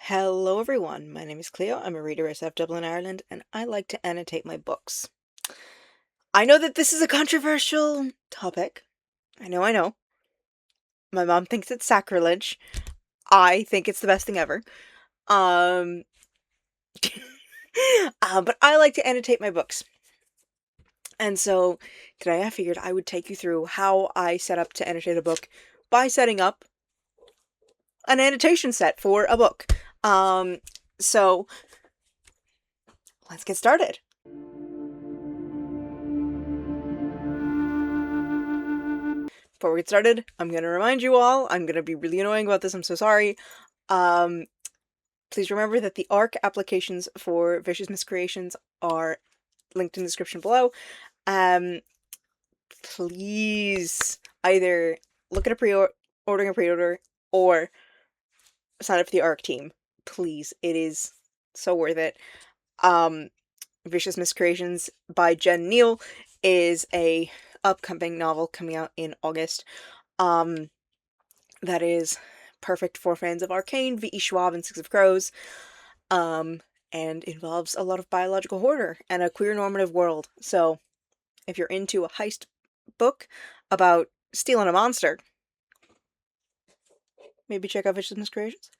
Hello everyone, my name is Cleo, I'm a reader at SF Dublin, Ireland, and I like to annotate my books. I know that this is a controversial topic. I know. My mom thinks it's sacrilege. I think it's the best thing ever. Um, but I like to annotate my books. And so today I figured I would take you through how I set up to annotate a book by setting up an annotation set for a book. So let's get started. Before we get started, I'm going to remind you all, I'm going to be really annoying about this, I'm so sorry. Please remember that the ARC applications for Vicious Miscreations are linked in the description below. Please either look at ordering a pre-order or sign up for the ARC team. Please, it is so worth it. Vicious Miscreations by Jen Neal is a upcoming novel coming out in August. That is perfect for fans of Arcane, V.E. Schwab, and Six of Crows, and involves a lot of biological horror and a queer normative world. So, if you're into a heist book about stealing a monster, maybe check out Vicious Miscreations.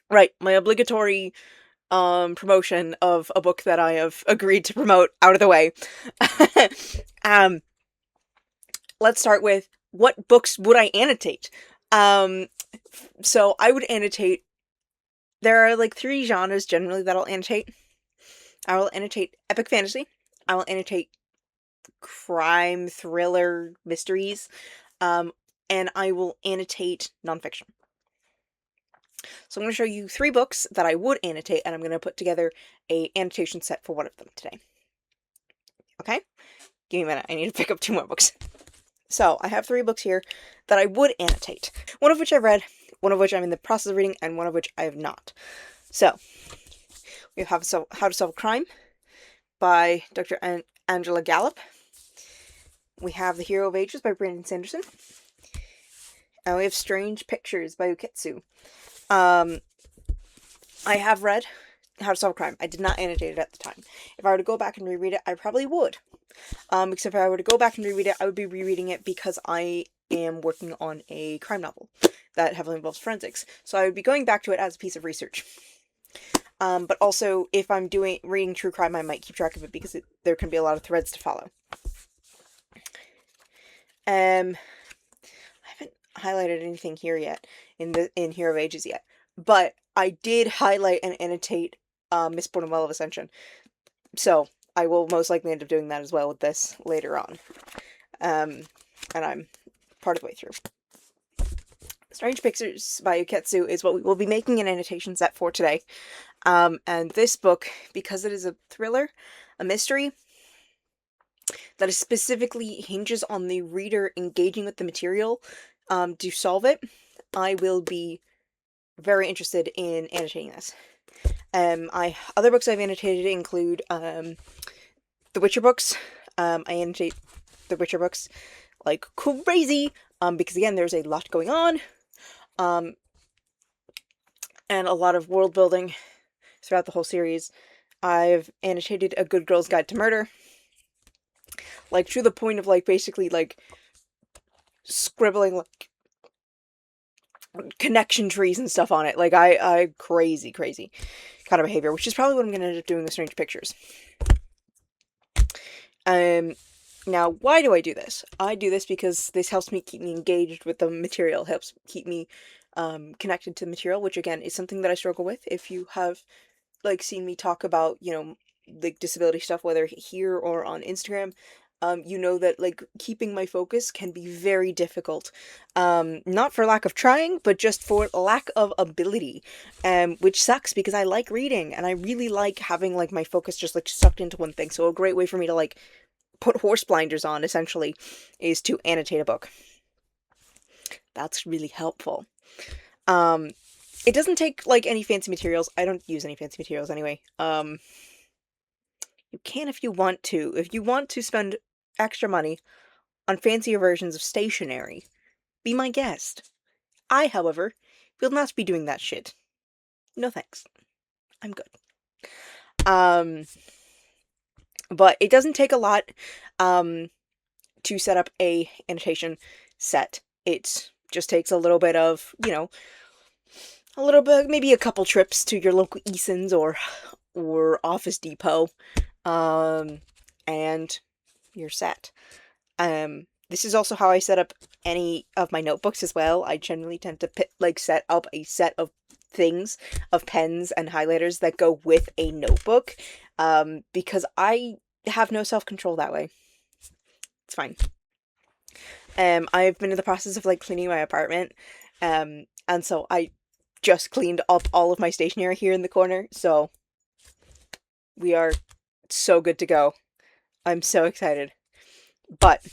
Right, my obligatory promotion of a book that I have agreed to promote out of the way. Let's start with what books would I annotate? So I would annotate. There are like 3 genres generally that I'll annotate. I will annotate epic fantasy. I will annotate crime, thriller, mysteries, and I will annotate nonfiction. So I'm going to show you 3 books that I would annotate, and I'm going to put together a annotation set for one of them today. Okay? Give me a minute. I need to pick up 2 more books. So I have 3 books here that I would annotate. One of which I've read, one of which I'm in the process of reading, and one of which I have not. So we have How to Solve a Crime by Dr. Angela Gallup. We have The Hero of Ages by Brandon Sanderson. And we have Strange Pictures by Uketsu. I have read How to Solve a Crime. I did not annotate it at the time. If I were to go back and reread it, I probably would. Except if I were to go back and reread it, I would be rereading it because I am working on a crime novel that heavily involves forensics. So I would be going back to it as a piece of research. But also, if I'm reading true crime, I might keep track of it because there can be a lot of threads to follow. I haven't highlighted anything here yet in Hero of Ages yet, but I did highlight and annotate Mistborn and Well of Ascension. So I will most likely end up doing that as well with this later on. And I'm part of the way through. Strange Pictures by Uketsu is what we will be making an annotation set for today. And this book, because it is a thriller, a mystery, that is specifically hinges on the reader engaging with the material to solve it, I will be very interested in annotating this. Other books I've annotated include The Witcher books. I annotate The Witcher books like crazy, because again, there's a lot going on, and a lot of world building throughout the whole series. I've annotated A Good Girl's Guide to Murder, like to the point of like basically like scribbling like connection trees and stuff on it. Like I crazy kind of behavior, which is probably what I'm gonna end up doing with Strange Pictures. Now, why do I do this? I do this because this helps me keep me engaged with the material, helps keep me connected to the material, which again is something that I struggle with. If you have like seen me talk about, like disability stuff, whether here or on Instagram, you know that like keeping my focus can be very difficult. Not for lack of trying, but just for lack of ability. Which sucks because I like reading and I really like having like my focus just like sucked into one thing. So a great way for me to like put horse blinders on essentially is to annotate a book. That's really helpful. It doesn't take like any fancy materials. I don't use any fancy materials anyway. You can if you want to. If you want to spend extra money on fancier versions of stationery, be my guest. I, however, will not be doing that shit. No thanks. I'm good. But it doesn't take a lot to set up a annotation set. It just takes a little bit of, a little bit, maybe a couple trips to your local Eason's or Office Depot, and you're set. This is also how I set up any of my notebooks as well. I generally tend to set up a set of things, of pens and highlighters that go with a notebook, because I have no self-control that way. It's fine. I've been in the process of cleaning my apartment, and so I just cleaned up all of my stationery here in the corner, so we are so good to go. I'm so excited. But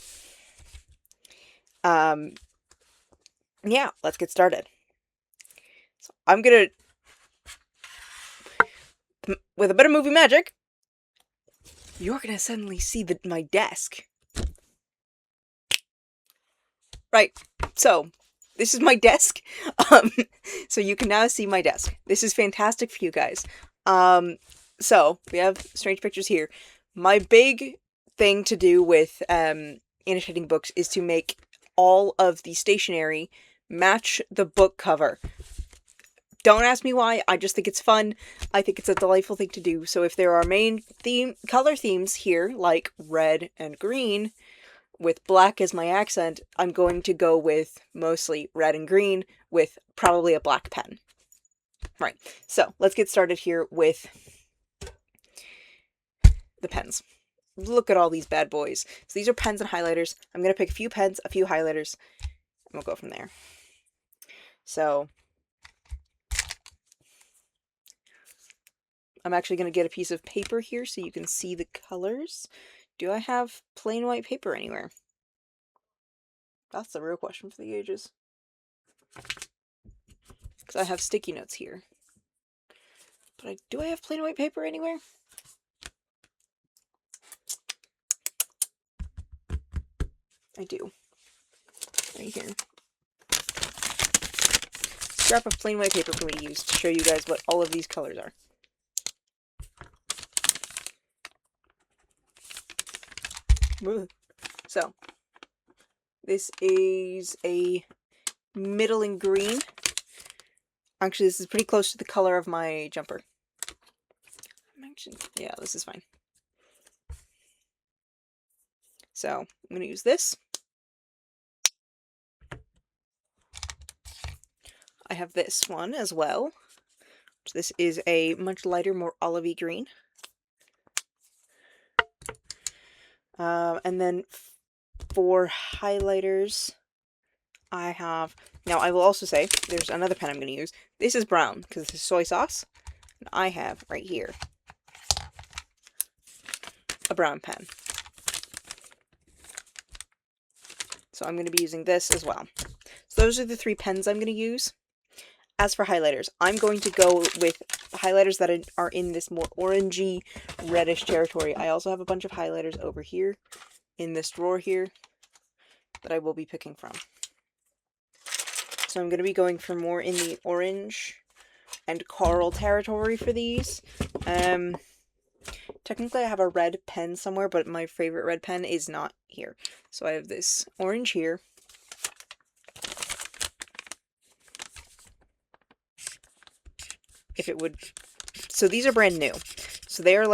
yeah, let's get started. So I'm gonna, with a bit of movie magic, you're gonna suddenly see my desk. Right, so this is my desk. So you can now see my desk. This is fantastic for you guys. So we have strange pictures here. My big thing to do with annotating books is to make all of the stationery match the book cover. Don't ask me why, I just think it's fun. I think it's a delightful thing to do. So if there are main color themes here, like red and green, with black as my accent, I'm going to go with mostly red and green with probably a black pen. Right, so let's get started here with the pens. Look at all these bad boys. So these are pens and highlighters. I'm going to pick a few pens, a few highlighters, and we'll go from there. So I'm actually going to get a piece of paper here so you can see the colors. Do I have plain white paper anywhere? That's the real question for the ages. Because I have sticky notes here. But do I have plain white paper anywhere? I do. Right here. Scrap of plain white paper for me to use to show you guys what all of these colors are. So, this is a middling green. Actually, this is pretty close to the color of my jumper. Yeah, this is fine. So, I'm going to use this. I have this one as well. This is a much lighter, more olivey green. And then for highlighters, I have... Now, I will also say, there's another pen I'm going to use. This is brown, because this is soy sauce. And I have, right here, a brown pen. So I'm going to be using this as well. So those are the three pens I'm going to use. As for highlighters, I'm going to go with highlighters that are in this more orangey, reddish territory. I also have a bunch of highlighters over here, in this drawer here, that I will be picking from. So I'm going to be going for more in the orange and coral territory for these. Technically I have a red pen somewhere, but my favorite red pen is not here. So I have this orange here. If it would... So these are brand new. So they are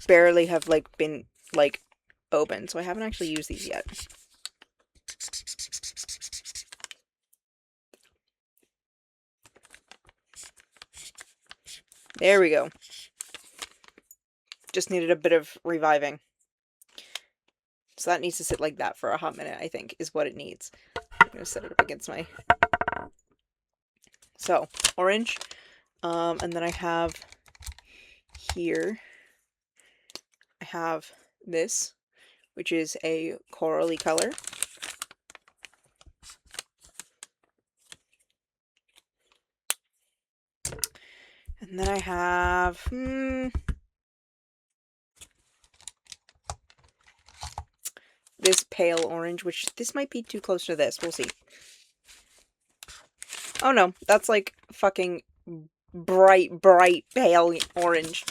barely have been opened. So I haven't actually used these yet. There we go. Just needed a bit of reviving. So that needs to sit like that for a hot minute, I think, is what it needs. I'm going to set it up against my... So, orange. And then I have here, I have this, which is a corally color. And then I have, this pale orange, which this might be too close to this. We'll see. Oh no, that's like fucking bright, bright pale orange.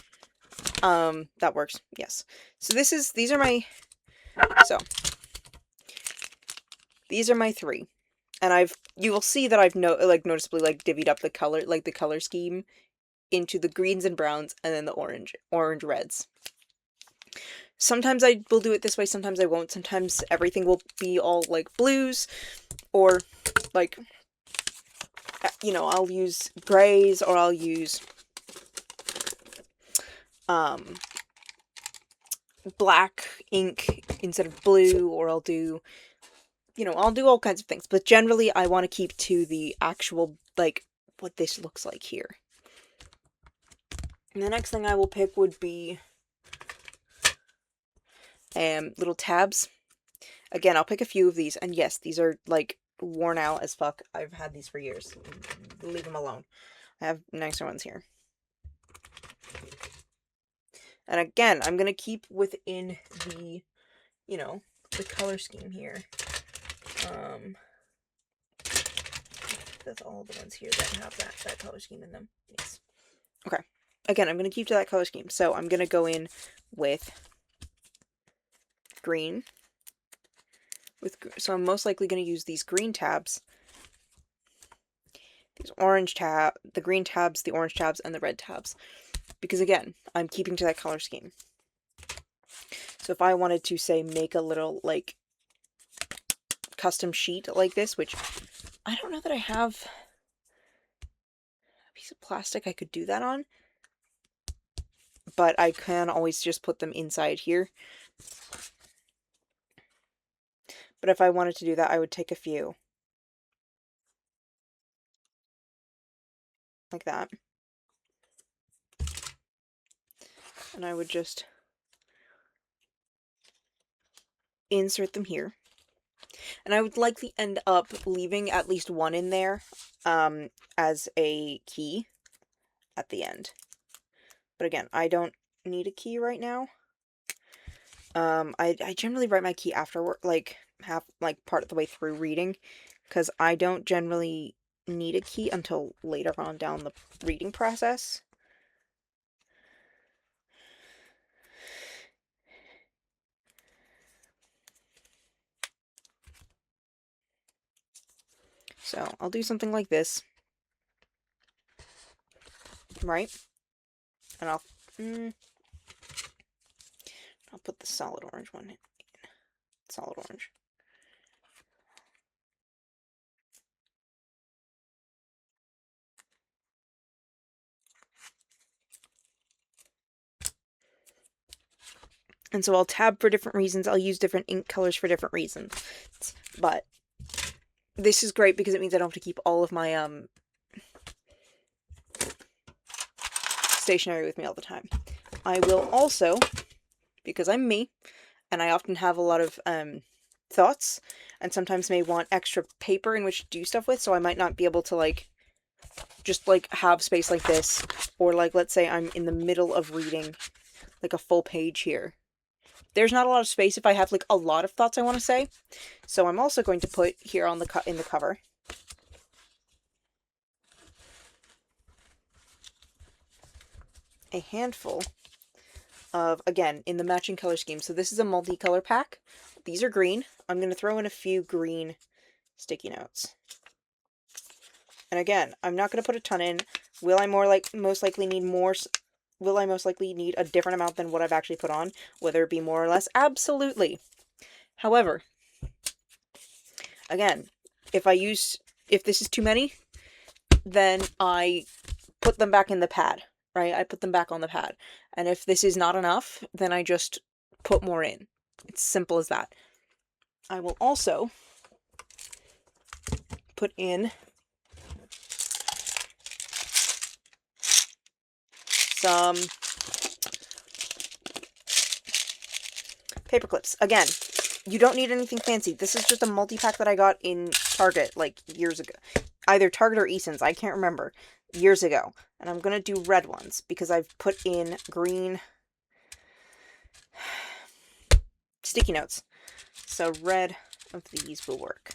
That works. Yes. So these are my, so these are my three. And you will see that I've noticeably like divvied up the color scheme into the greens and browns and then the orange reds. Sometimes I will do it this way, sometimes I won't. Sometimes everything will be all like blues, or like, you know, I'll use grays, or I'll use black ink instead of blue, or I'll do, you know, I'll do all kinds of things. But generally I want to keep to the actual, like, what this looks like here. And the next thing I will pick would be little tabs. Again, I'll pick a few of these, and yes, these are like worn out as fuck. I've had these for years. Leave them alone. I have nicer ones here. And again, I'm gonna keep within the, you know, the color scheme here. That's all the ones here that have that color scheme in them. Yes. Okay. Again, I'm gonna keep to that color scheme. So I'm gonna go in with green. So I'm most likely gonna use these green tabs. These the green tabs, the orange tabs, and the red tabs. Because again, I'm keeping to that color scheme. So if I wanted to, say, make a little, like, custom sheet like this, which I don't know that I have a piece of plastic I could do that on, but I can always just put them inside here. But if I wanted to do that, I would take a few. Like that. And I would just insert them here. And I would likely end up leaving at least one in there as a key at the end. But again, I don't need a key right now. I generally write my key afterward, like part of the way through reading, because I don't generally need a key until later on down the reading process. So I'll do something like this, right? And I'll put the solid orange one in. Solid orange. And so I'll tab for different reasons. I'll use different ink colors for different reasons. But this is great because it means I don't have to keep all of my stationery with me all the time. I will also, because I'm me, and I often have a lot of thoughts, and sometimes may want extra paper in which to do stuff with, so I might not be able to, like, just, like, have space like this, or, like, let's say I'm in the middle of reading, like, a full page here. There's not a lot of space if I have, like, a lot of thoughts I want to say, so I'm also going to put here on in the cover a handful of, again, in the matching color scheme. So this is a multicolor pack. These are green. I'm going to throw in a few green sticky notes. And again, I'm not going to put a ton in. Will I most likely need more? Will I most likely need a different amount than what I've actually put on? Whether it be more or less? Absolutely. However, again, if this is too many, then I put them back in the pad, right? I put them back on the pad. And if this is not enough, then I just put more in. It's simple as that. I will also put in some paper clips. Again, you don't need anything fancy. This is just a multi-pack that I got in Target, like, years ago. Either Target or Eason's, I can't remember. Years ago. And I'm going to do red ones, because I've put in green sticky notes. So red of these will work.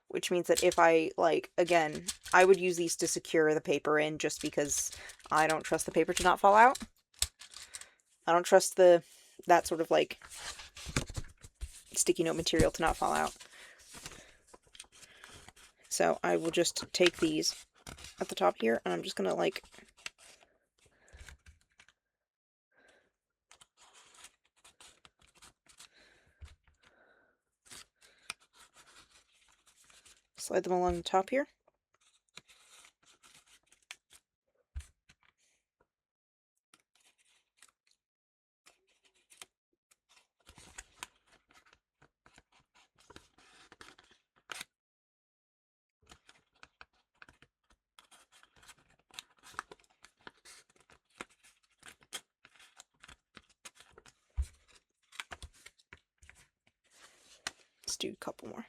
which means that if I, like, again, I would use these to secure the paper in just because I don't trust the paper to not fall out. I don't trust that sort of, like, sticky note material to not fall out. So I will just take these at the top here, and I'm just gonna, like, slide them along the top here. Let's do a couple more.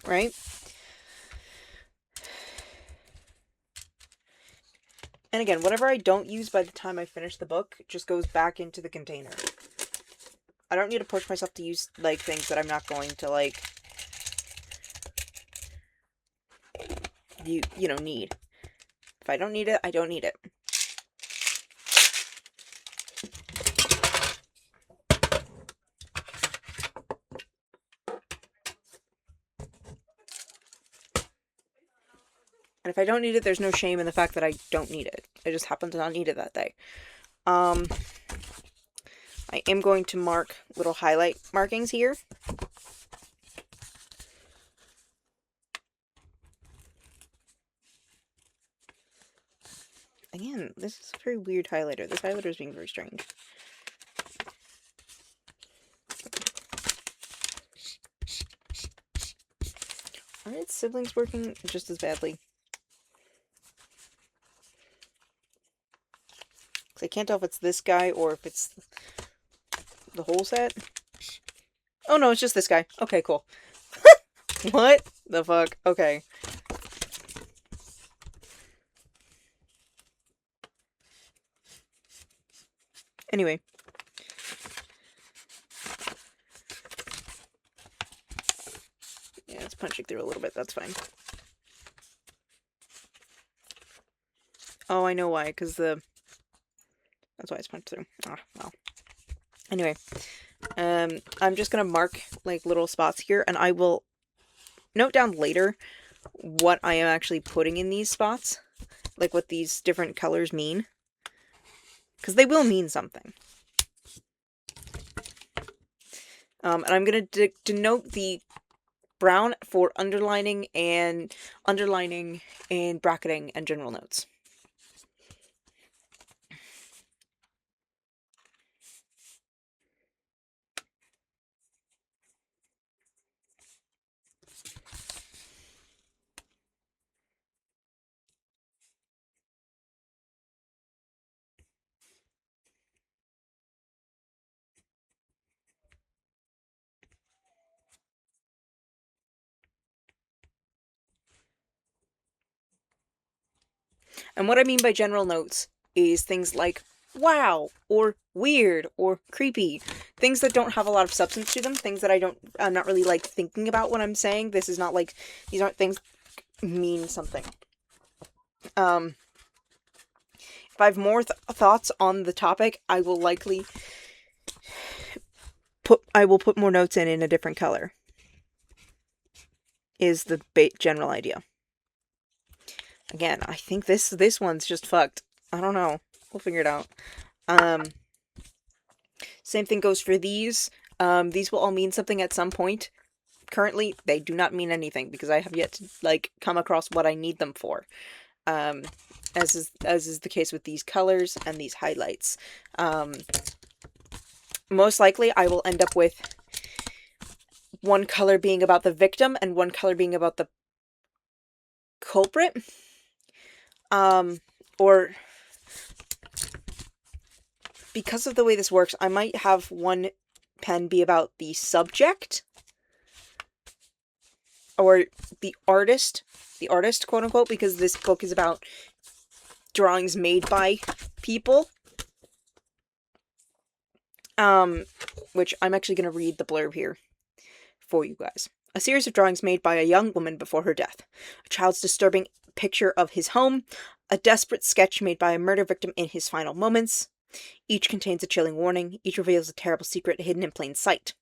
Right? And again, whatever I don't use by the time I finish the book just goes back into the container. I don't need to push myself to use, like, things that I'm not going to, like, you know, need. If I don't need it, I don't need it. And if I don't need it, there's no shame in the fact that I don't need it. I just happen to not need it that day. I am going to mark little highlight markings here. Again, this is a very weird highlighter. This highlighter is being very strange. Are its siblings working just as badly? I can't tell if it's this guy or if it's the whole set. Oh no, it's just this guy. Okay, cool. What the fuck? Okay. Anyway. Yeah, it's punching through a little bit. That's fine. Oh, I know why. Because that's why it's punched through. Ah, well. Anyway. I'm just gonna mark, like, little spots here, and I will note down later what I am actually putting in these spots. Like, what these different colors mean. Because they will mean something. And I'm going to denote the brown for underlining and bracketing and general notes. And what I mean by general notes is things like wow, or weird, or creepy. Things that don't have a lot of substance to them. Things that I'm not really, like, thinking about when I'm saying. This is not, like, these aren't things that mean something. If I have more thoughts on the topic, I will likely put more notes in a different color. Is the general idea. Again, I think this one's just fucked. I don't know. We'll figure it out. Same thing goes for these. These will all mean something at some point. Currently, they do not mean anything because I have yet to, like, come across what I need them for. As is the case with these colors and these highlights. Most likely, I will end up with one color being about the victim and one color being about the culprit. Or because of the way this works, I might have one pen be about the subject or the artist, quote unquote, because this book is about drawings made by people. which I'm actually going to read the blurb here for you guys. A series of drawings made by a young woman before her death. A child's disturbing picture of his home. A desperate sketch made by a murder victim in his final moments. Each contains a chilling warning. Each reveals a terrible secret hidden in plain sight.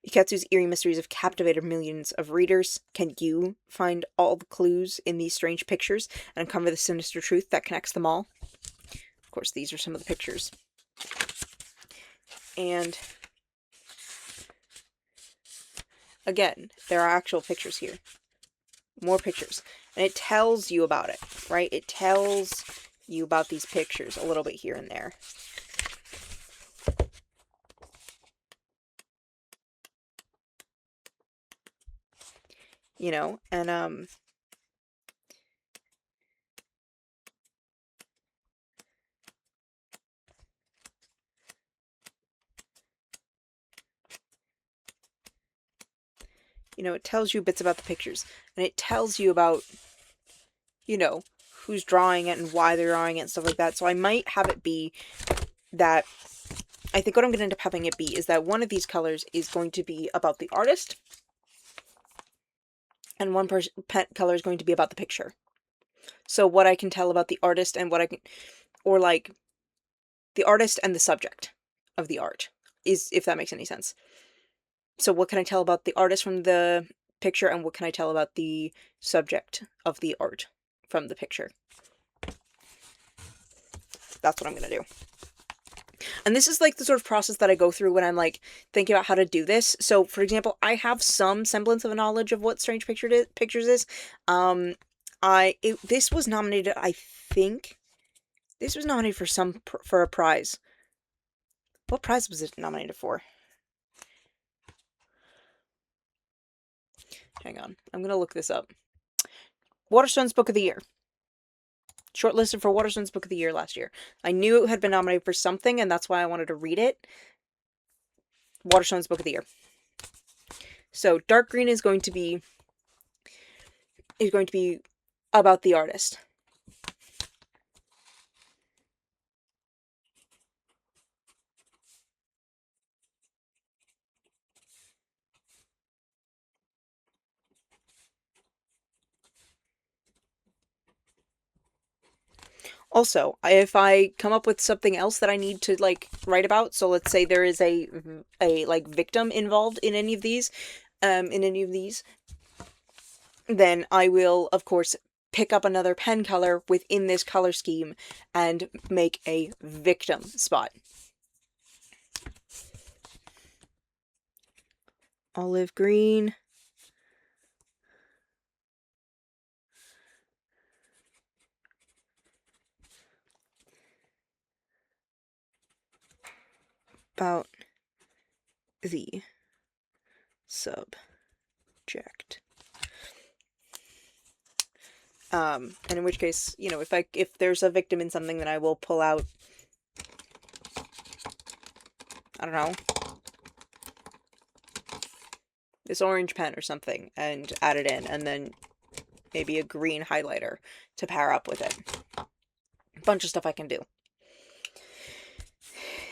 Iketsu's eerie mysteries have captivated millions of readers. Can you find all the clues in these strange pictures and uncover the sinister truth that connects them all? Of course, these are some of the pictures. And again, there are actual pictures here. More pictures. And it tells you about it, right? It tells you about these pictures a little bit here and there. You know, and you know, it tells you bits about the pictures, and it tells you about, you know, who's drawing it and why they're drawing it and stuff like that. So I might have it be that, I think what I'm going to end up having it be is that one of these colors is going to be about the artist, and one color is going to be about the picture. So what I can tell about the artist and what I can, or like, the artist and the subject of the art, is, if that makes any sense. So what can I tell about the artist from the picture, and what can I tell about the subject of the art from the picture? That's what I'm going to do. And this is like the sort of process that I go through when I'm like thinking about how to do this. So for example, I have some semblance of a knowledge of what Strange Pictures is. This was nominated, I think, this was nominated for a prize. What prize was it nominated for? Hang on, I'm gonna look this up. Waterstone's Book of the Year. Shortlisted for Waterstone's Book of the Year last year. I knew it had been nominated for something, and that's why I wanted to read it. Waterstone's Book of the Year. So dark green is going to be about the artist. Also, if I come up with something else that I need to like write about, so let's say there is a like victim involved in any of these, then I will of course pick up another pen color within this color scheme and make a victim spot. Olive green. About the subject. And in which case, you know, if there's a victim in something, then I will pull out, I don't know, this orange pen or something and add it in, and then maybe a green highlighter to pair up with it. A bunch of stuff I can do.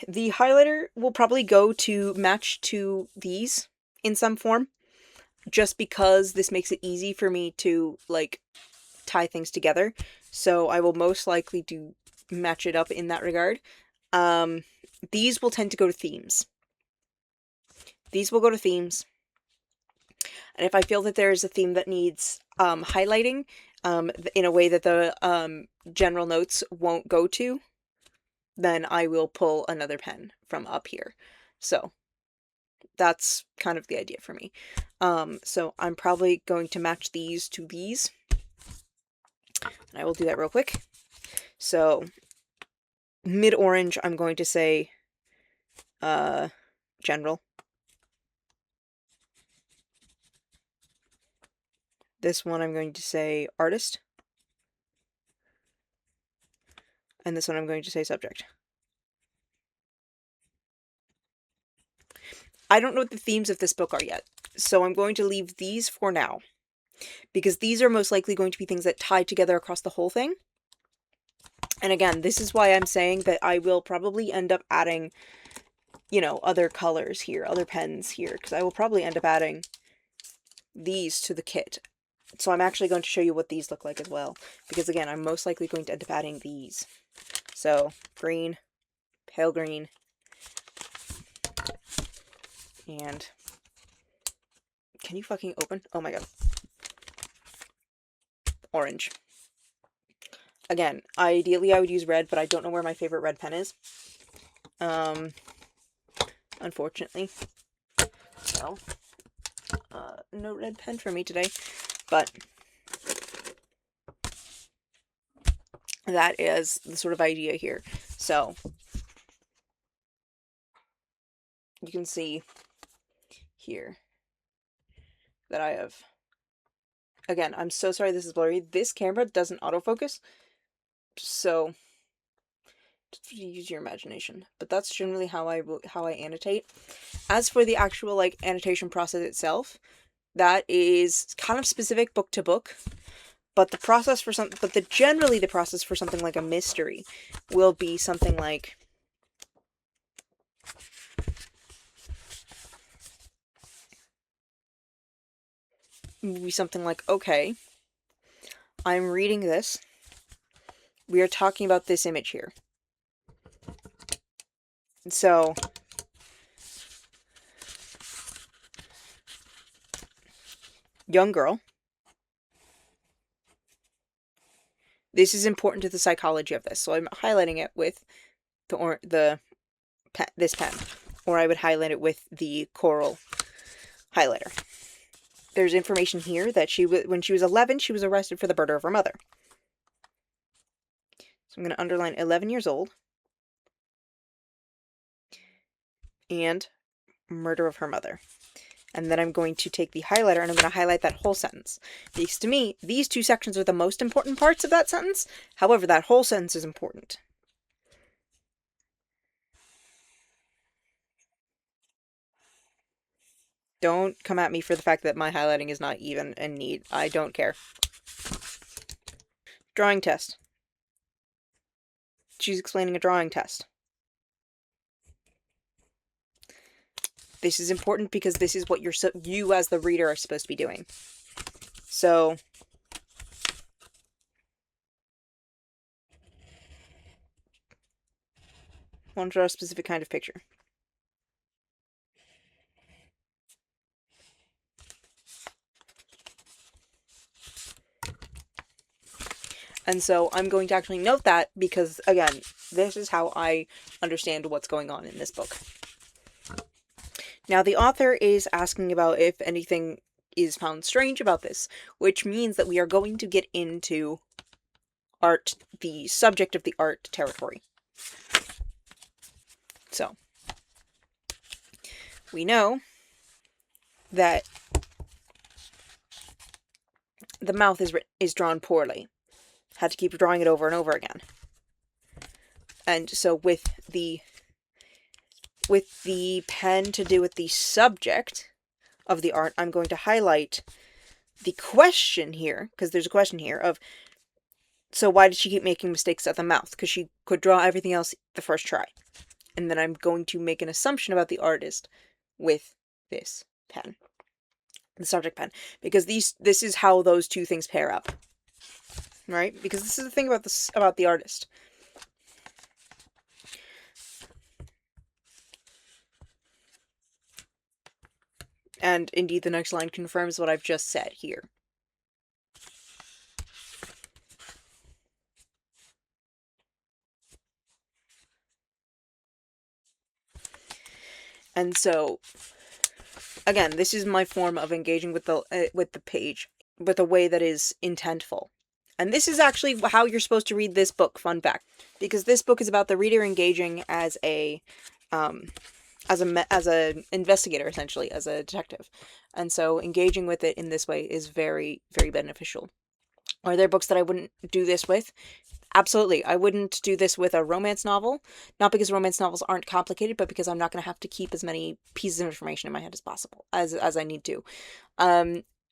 The highlighter will probably go to match to these in some form, just because this makes it easy for me to, like, tie things together. So I will most likely do match it up in that regard. These will tend to go to themes. These will go to themes. And if I feel that there is a theme that needs highlighting in a way that the general notes won't go to, then I will pull another pen from up here. So that's kind of the idea for me. So I'm probably going to match these to these. And I will do that real quick. So mid-orange, I'm going to say general. This one I'm going to say artist. And this one I'm going to say subject. I don't know what the themes of this book are yet, so I'm going to leave these for now, because these are most likely going to be things that tie together across the whole thing. And again, this is why I'm saying that I will probably end up adding, you know, other colors here, other pens here, because I will probably end up adding these to the kit. So I'm actually going to show you what these look like as well, because again, I'm most likely going to end up adding these. So green, pale green, and can you fucking open? Oh my god. Orange. Again, ideally I would use red, but I don't know where my favorite red pen is. Unfortunately. So, no red pen for me today, but that is the sort of idea here. So, you can see here that I have, again, I'm so sorry this is blurry. This camera doesn't autofocus, so just use your imagination. But that's generally how I annotate. As for the actual like annotation process itself, that is kind of specific book to book. But the process for generally the process for something like a mystery will be something like okay, I'm reading this. We are talking about this image here. So young girl. This is important to the psychology of this, so I'm highlighting it with this pen, or I would highlight it with the coral highlighter. There's information here that when she was 11, she was arrested for the murder of her mother. So I'm going to underline 11 years old and murder of her mother. And then I'm going to take the highlighter and I'm going to highlight that whole sentence. Because to me, these two sections are the most important parts of that sentence. However, that whole sentence is important. Don't come at me for the fact that my highlighting is not even and neat. I don't care. Drawing test. She's explaining a drawing test. This is important because this is what you as the reader are supposed to be doing. So, I want to draw a specific kind of picture. And so I'm going to actually note that because, again, this is how I understand what's going on in this book. Now, the author is asking about if anything is found strange about this, which means that we are going to get into art, the subject of the art territory. So, we know that the mouth is drawn poorly. Had to keep drawing it over and over again. And so with the pen to do with the subject of the art, I'm going to highlight the question here, because there's a question here of, so why did she keep making mistakes at the mouth? Because she could draw everything else the first try. And then I'm going to make an assumption about the artist with this pen, the subject pen, because this is how those two things pair up. Right? Because this is the thing about the artist. And indeed, the next line confirms what I've just said here. And so, again, this is my form of engaging with the page, with a way that is intentful. And this is actually how you're supposed to read this book, fun fact. Because this book is about the reader engaging as an investigator, essentially, as a detective. And so engaging with it in this way is very, very beneficial. Are there books that I wouldn't do this with? Absolutely. I wouldn't do this with a romance novel. Not because romance novels aren't complicated, but because I'm not going to have to keep as many pieces of information in my head as possible, as I need to.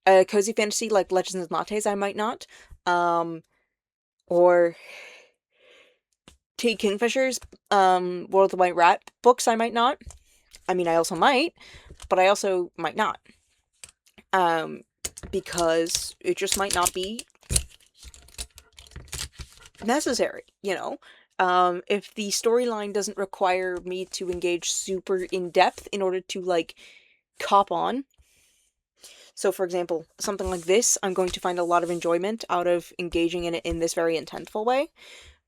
A cozy fantasy like Legends of Lattes, I might not. Or T. Kingfisher's World of the White Rat books, I might not. I mean, I also might, but I also might not. Um, because it just might not be necessary, you know? If the storyline doesn't require me to engage super in depth in order to, like, cop on. So, for example, something like this, I'm going to find a lot of enjoyment out of engaging in it in this very intentful way.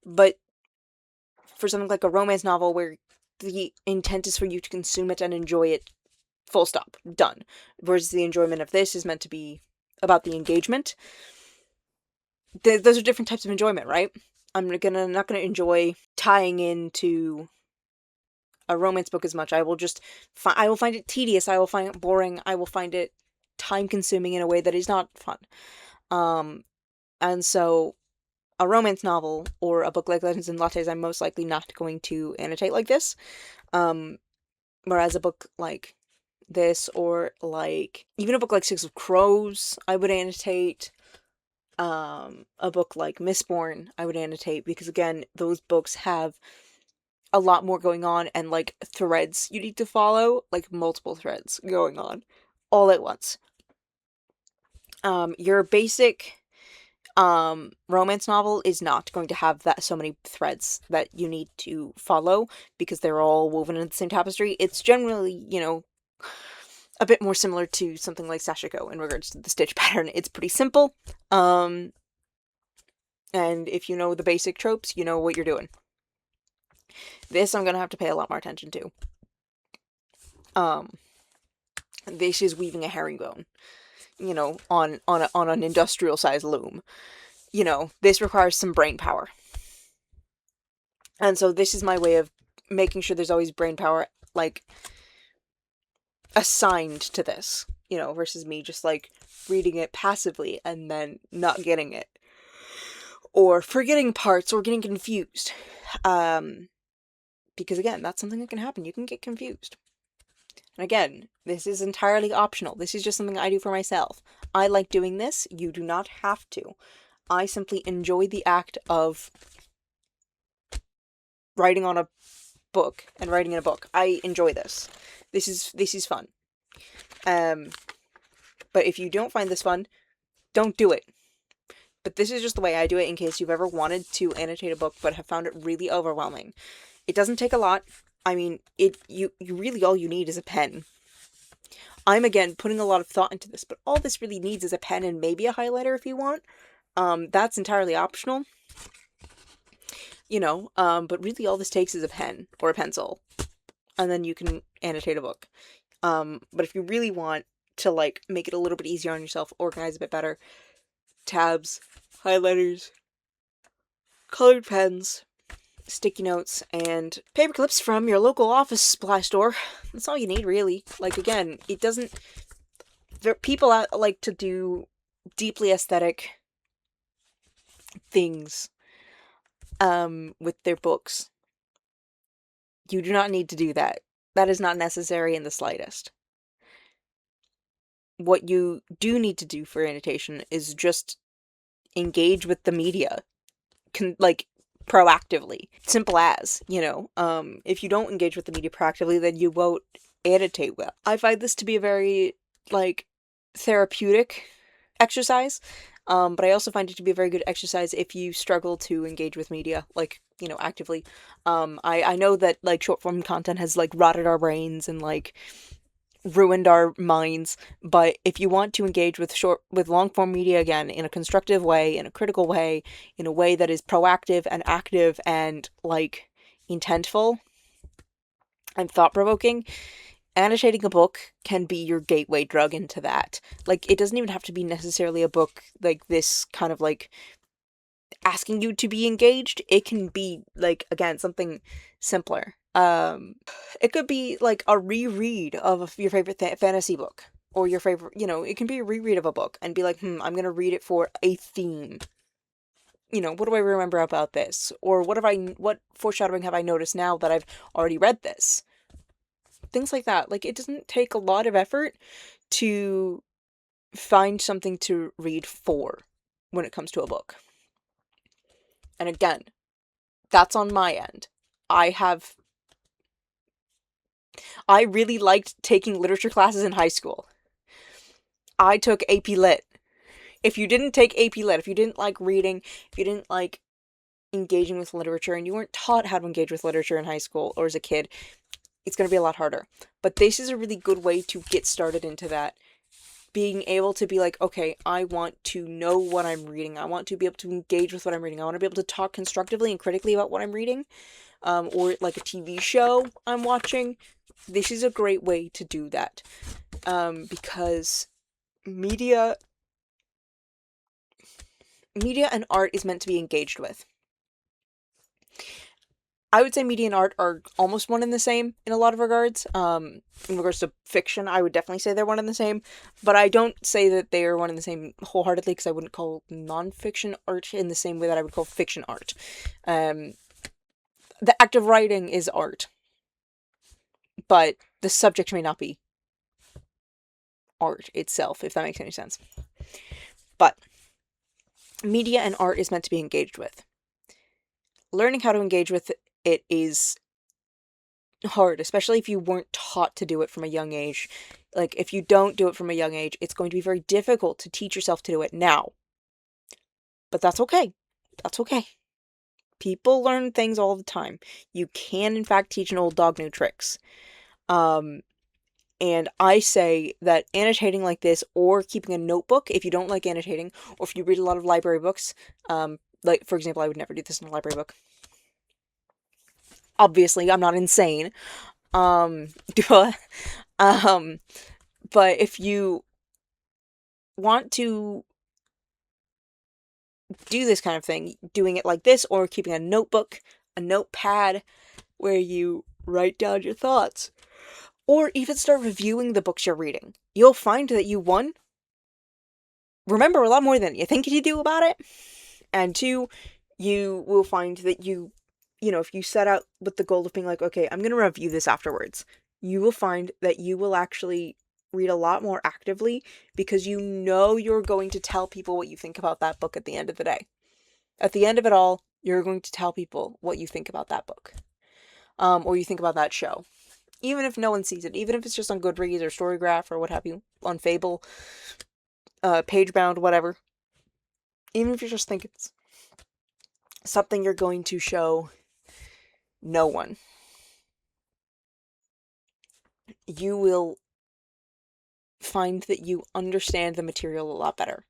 But for something like a romance novel where the intent is for you to consume it and enjoy it, full stop, done. Whereas the enjoyment of this is meant to be about the engagement. Those are different types of enjoyment, right? I'm not gonna enjoy tying into a romance book as much. I will just I will find it tedious. I will find it boring. I will find it time consuming in a way that is not fun. Um, and so a romance novel or a book like Legends and Lattes, I'm most likely not going to annotate like this. Um, whereas a book like this, or like even a book like Six of Crows, I would annotate. A book like Mistborn, I would annotate, because again, those books have a lot more going on and like threads you need to follow, like multiple threads going on all at once. Your basic romance novel is not going to have that so many threads that you need to follow because they're all woven in the same tapestry. It's generally, a bit more similar to something like Sashiko in regards to the stitch pattern. It's pretty simple. And if you know the basic tropes, you know what you're doing. This I'm gonna have to pay a lot more attention to. This is weaving a herringbone, on an industrial size loom. This requires some brain power. And so this is my way of making sure there's always brain power, like, assigned to this, versus me just, like, reading it passively and then not getting it. Or forgetting parts or getting confused. Because, again, that's something that can happen. You can get confused. And again, this is entirely optional. This is just something I do for myself. I like doing this. You do not have to. I simply enjoy the act of writing on a book and writing in a book. I enjoy this. This is fun. But if you don't find this fun, don't do it. But this is just the way I do it in case you've ever wanted to annotate a book but have found it really overwhelming. It doesn't take a lot. I mean, you really, all you need is a pen. I'm, again, putting a lot of thought into this, but all this really needs is a pen and maybe a highlighter if you want. That's entirely optional. But really all this takes is a pen or a pencil. And then you can annotate a book. But if you really want to, like, make it a little bit easier on yourself, organize a bit better, tabs, highlighters, colored pens, sticky notes, and paper clips from your local office supply store. That's all you need, really. Like, again, it doesn't... People like to do deeply aesthetic things with their books. You do not need to do that. That is not necessary in the slightest. What you do need to do for annotation is just engage with the media, proactively. Simple as, if you don't engage with the media proactively, then you won't annotate well. I find this to be a very, like, therapeutic exercise, but I also find it to be a very good exercise if you struggle to engage with media, like, actively. I know that, like, short form content has, like, rotted our brains and, like, ruined our minds, but if you want to engage with long form media again in a constructive way, in a critical way, in a way that is proactive and active and, like, intentful and thought-provoking, annotating a book can be your gateway drug into that. Like, it doesn't even have to be necessarily a book like this, kind of, like, asking you to be engaged. It can be, like, again, something simpler. It could be, like, a reread of your favorite fantasy book, or your favorite, it can be a reread of a book and be like, I'm gonna read it for a theme. What do I remember about this? Or what foreshadowing have I noticed now that I've already read this? Things like that. Like, it doesn't take a lot of effort to find something to read for when it comes to a book. And again, that's on my end. I have I really liked taking literature classes in high school. I took AP Lit. If you didn't take AP Lit, if you didn't like reading, if you didn't like engaging with literature, and you weren't taught how to engage with literature in high school or as a kid, it's going to be a lot harder. But this is a really good way to get started into that. Being able to be like, okay, I want to know what I'm reading. I want to be able to engage with what I'm reading. I want to be able to talk constructively and critically about what I'm reading, or like a TV show I'm watching. This is a great way to do that, because media media and art is meant to be engaged with. I would say media and art are almost one and the same in a lot of regards. In regards to fiction, I would definitely say they're one and the same, but I don't say that they are one and the same wholeheartedly, because I wouldn't call nonfiction art in the same way that I would call fiction art. Um, the act of writing is art, but the subject may not be art itself, if that makes any sense. But media and art is meant to be engaged with. Learning how to engage with it is hard, especially if you weren't taught to do it from a young age. Like, if you don't do it from a young age, it's going to be very difficult to teach yourself to do it now. But that's okay. That's okay. People learn things all the time. You can, in fact, teach an old dog new tricks. And I say that annotating like this, or keeping a notebook, if you don't like annotating, or if you read a lot of library books, like, for example, I would never do this in a library book. Obviously, I'm not insane. But, but if you want to do this kind of thing, doing it like this, or keeping a notebook, a notepad, where you write down your thoughts, or even start reviewing the books you're reading, you'll find that you, one, remember a lot more than you think you do about it, and two, you will find that if you set out with the goal of being like, okay, I'm going to review this afterwards, you will find that you will actually read a lot more actively, because you know you're going to tell people what you think about that book at the end of the day. At the end of it all, you're going to tell people what you think about that book, or you think about that show. Even if no one sees it, even if it's just on Goodreads or Storygraph or what have you, on Fable, Pagebound, whatever. Even if you're just thinking it's something you're going to show no one, you will find that you understand the material a lot better.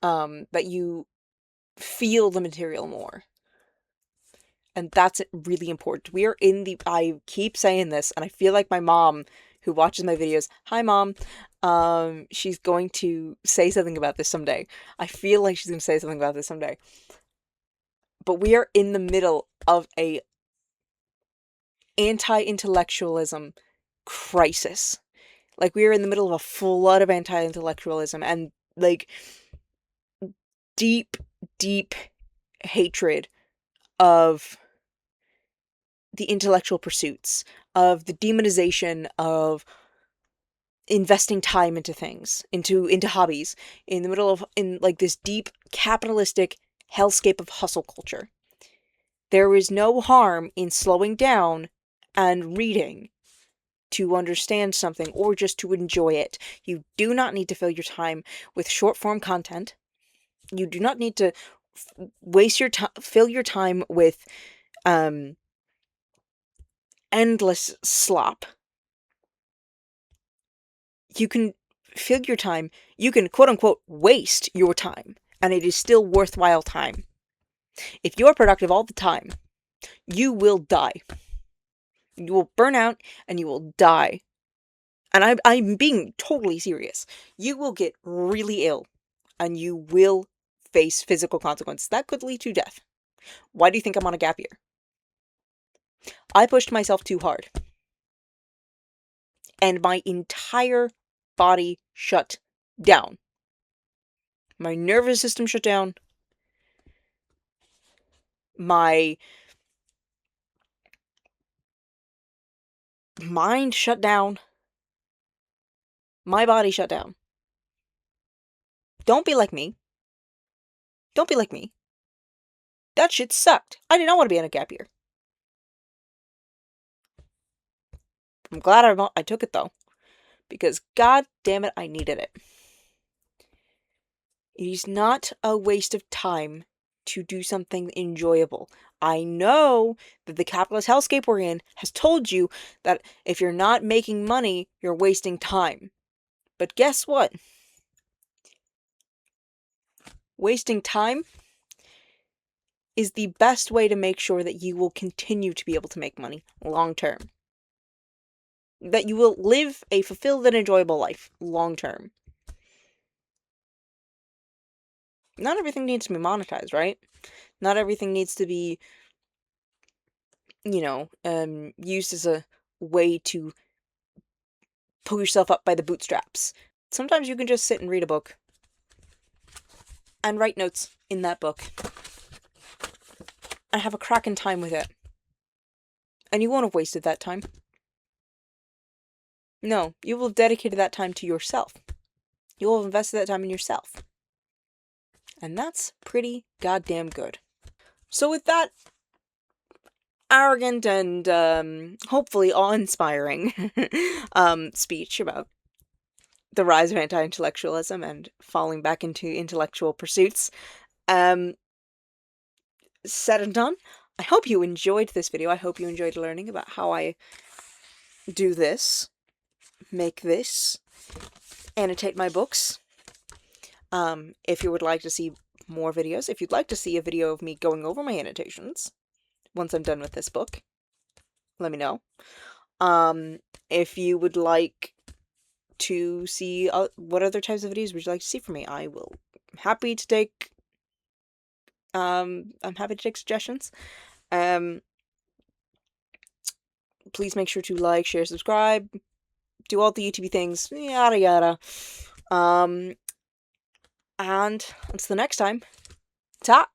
That you feel the material more. And that's really important. We are in the, I keep saying this, and I feel like my mom, who watches my videos, hi mom, she's going to say something about this someday. I feel like she's going to say something about this someday. But we are in the middle of a anti-intellectualism crisis. Like, we are in the middle of a flood of anti-intellectualism and, like, deep, deep hatred of the intellectual pursuits, of the demonization of investing time into things, into hobbies, in the middle of, in like this deep capitalistic hellscape of hustle culture. There is no harm in slowing down and reading to understand something, or just to enjoy it. You do not need to fill your time with short form content. You do not need to waste your time, fill your time with endless slop. You can fill your time, you can quote unquote waste your time, and it is still worthwhile time. If you are productive all the time, you will die. You will burn out and you will die. And I'm being totally serious. You will get really ill and you will face physical consequences that could lead to death. Why do you think I'm on a gap year? I pushed myself too hard. And my entire body shut down. My nervous system shut down. My mind shut down. My body shut down. Don't be like me. Don't be like me. That shit sucked. I did not want to be on a gap year. I'm glad I took it though, because god damn it, I needed it. It is not a waste of time to do something enjoyable. I know that the capitalist hellscape we're in has told you that if you're not making money, you're wasting time. But guess what? Wasting time is the best way to make sure that you will continue to be able to make money long term. That you will live a fulfilled and enjoyable life long term. Not everything needs to be monetized, right? Not everything needs to be, used as a way to pull yourself up by the bootstraps. Sometimes you can just sit and read a book and write notes in that book and have a cracking time with it. And you won't have wasted that time. No, you will have dedicated that time to yourself. You will have invested that time in yourself. And that's pretty goddamn good. So with that arrogant and hopefully awe-inspiring speech about the rise of anti-intellectualism and falling back into intellectual pursuits, said and done, I hope you enjoyed this video. I hope you enjoyed learning about how I do this, make this, annotate my books. If you would like to see more videos, if you'd like to see a video of me going over my annotations once I'm done with this book, let me know. If you would like to see what other types of videos would you like to see from me, I'm happy to take suggestions. Please make sure to like, share, subscribe, do all the YouTube things, yada yada. And until the next time, ta!